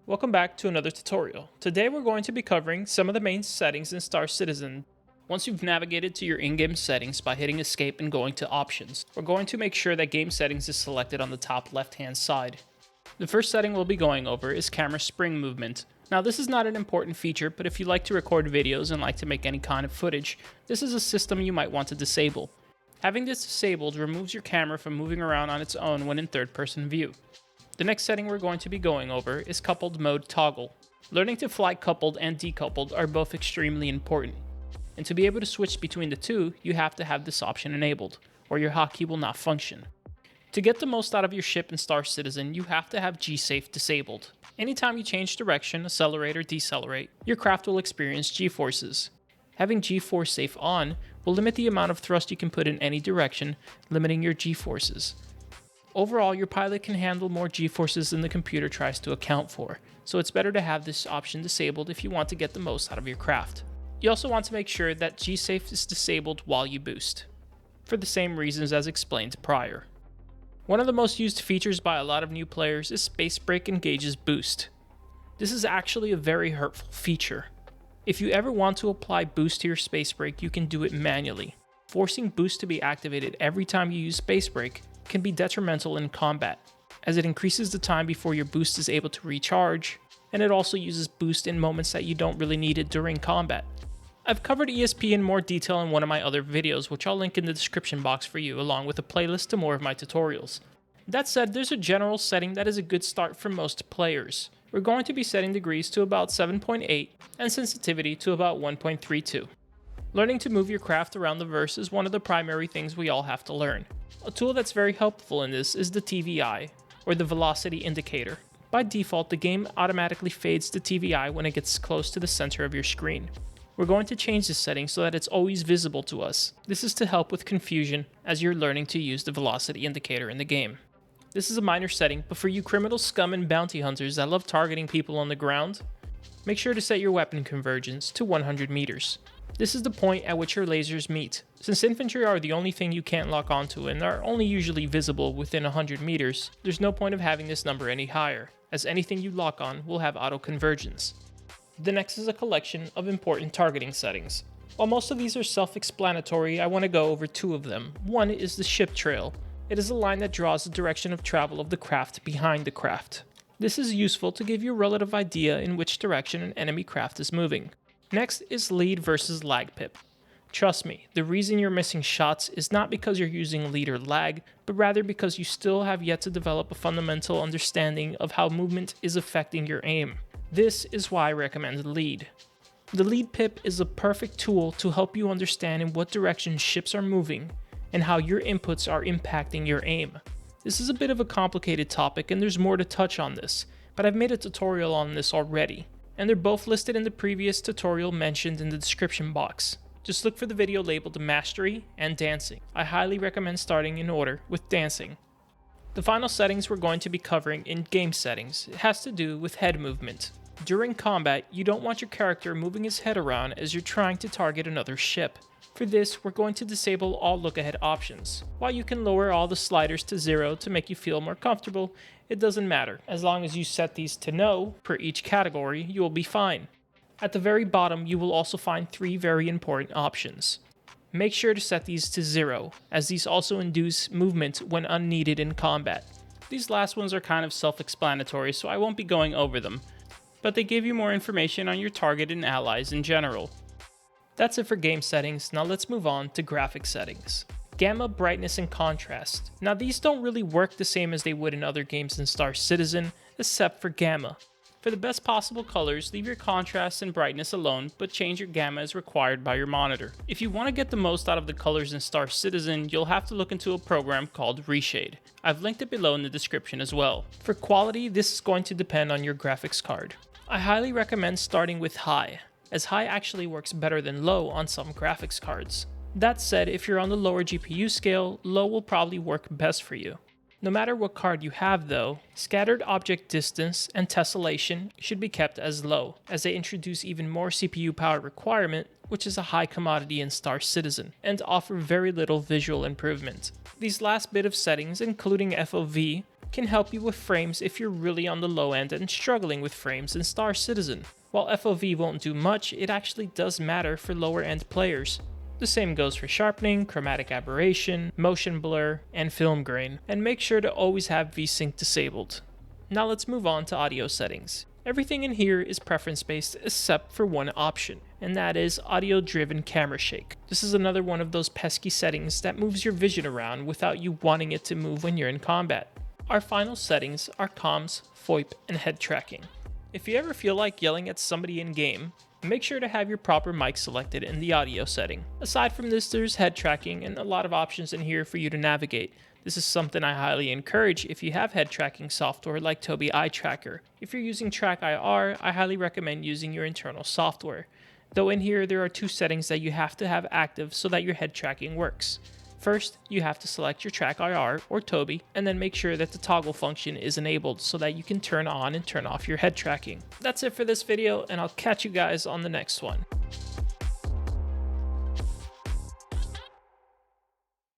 Welcome back to another tutorial. Today we're going to be covering some of the main settings in Star Citizen. Once you've navigated to your in-game settings by hitting escape and going to options, we're going to make sure that game settings is selected on the top left hand side. The first setting we'll be going over is camera spring movement. Now this is not an important feature, but if you like to record videos and like to make any kind of footage, this is a system you might want to disable. Having this disabled removes your camera from moving around on its own when in third-person view. The next setting we're going to be going over is coupled mode toggle. Learning to fly coupled and decoupled are both extremely important. And to be able to switch between the two, you have to have this option enabled, or your hotkey will not function. To get the most out of your ship in Star Citizen, you have to have G-Safe disabled. Anytime you change direction, accelerate, or decelerate, your craft will experience G-forces. Having G-force safe on will limit the amount of thrust you can put in any direction, limiting your G-forces. Overall, your pilot can handle more G-forces than the computer tries to account for, so it's better to have this option disabled if you want to get the most out of your craft. You also want to make sure that G-Safe is disabled while you boost, for the same reasons as explained prior. One of the most used features by a lot of new players is Space Brake engages boost. This is actually a very hurtful feature. If you ever want to apply boost to your Space Brake, you can do it manually. Forcing boost to be activated every time you use Space Brake can be detrimental in combat, as it increases the time before your boost is able to recharge, and it also uses boost in moments that you don't really need it during combat. I've covered ESP in more detail in one of my other videos, which I'll link in the description box for you, along with a playlist to more of my tutorials. That said, there's a general setting that is a good start for most players. We're going to be setting degrees to about 7.8 and sensitivity to about 1.32. Learning to move your craft around the verse is one of the primary things we all have to learn. A tool that's very helpful in this is the TVI, or the velocity indicator. By default, the game automatically fades to TVI when it gets close to the center of your screen. We're going to change this setting so that it's always visible to us. This is to help with confusion as you're learning to use the velocity indicator in the game. This is a minor setting, but for you criminal scum and bounty hunters that love targeting people on the ground, make sure to set your weapon convergence to 100 meters. This is the point at which your lasers meet. Since infantry are the only thing you can't lock onto and are only usually visible within 100 meters, there's no point of having this number any higher, as anything you lock on will have auto convergence. The next is a collection of important targeting settings. While most of these are self-explanatory, I want to go over two of them. One is the ship trail. It is a line that draws the direction of travel of the craft behind the craft. This is useful to give you a relative idea in which direction an enemy craft is moving. Next is lead versus lag pip. Trust me, the reason you're missing shots is not because you're using lead or lag, but rather because you still have yet to develop a fundamental understanding of how movement is affecting your aim. This is why I recommend lead. The lead pip is a perfect tool to help you understand in what direction ships are moving and how your inputs are impacting your aim. This is a bit of a complicated topic and there's more to touch on this, but I've made a tutorial on this already, and they're both listed in the previous tutorial mentioned in the description box. Just look for the video labeled Mastery and Dancing. I highly recommend starting in order with Dancing. The final settings we're going to be covering in game settings has to do with head movement. During combat, you don't want your character moving his head around as you're trying to target another ship. For this, we're going to disable all look-ahead options. While you can lower all the sliders to 0 to make you feel more comfortable, it doesn't matter. As long as you set these to no per each category, you will be fine. At the very bottom, you will also find 3 very important options. Make sure to set these to 0, as these also induce movement when unneeded in combat. These last ones are kind of self-explanatory, so I won't be going over them, but they give you more information on your target and allies in general. That's it for game settings. Now let's move on to graphic settings. Gamma, brightness, and contrast. Now these don't really work the same as they would in other games in Star Citizen, except for gamma. For the best possible colors, leave your contrast and brightness alone, but change your gamma as required by your monitor. If you want to get the most out of the colors in Star Citizen, you'll have to look into a program called Reshade. I've linked it below in the description as well. For quality, this is going to depend on your graphics card. I highly recommend starting with high, as high actually works better than low on some graphics cards. That said, if you're on the lower GPU scale, low will probably work best for you. No matter what card you have though, scattered object distance and tessellation should be kept as low, as they introduce even more CPU power requirement, which is a high commodity in Star Citizen, and offer very little visual improvement. These last bit of settings, including FOV, can help you with frames if you're really on the low end and struggling with frames in Star Citizen. While FOV won't do much, it actually does matter for lower end players. The same goes for sharpening, chromatic aberration, motion blur, and film grain, and make sure to always have Vsync disabled. Now let's move on to audio settings. Everything in here is preference based except for one option, and that is audio driven camera shake. This is another one of those pesky settings that moves your vision around without you wanting it to move when you're in combat. Our final settings are comms, Foip, and head tracking. If you ever feel like yelling at somebody in game, make sure to have your proper mic selected in the audio setting. Aside from this, there's head tracking and a lot of options in here for you to navigate. This is something I highly encourage if you have head tracking software like Tobii Eye Tracker. If you're using TrackIR, I highly recommend using your internal software. Though in here there are two settings that you have to have active so that your head tracking works. First, you have to select your TrackIR or Tobii, and then make sure that the toggle function is enabled so that you can turn on and turn off your head tracking. That's it for this video, and I'll catch you guys on the next one.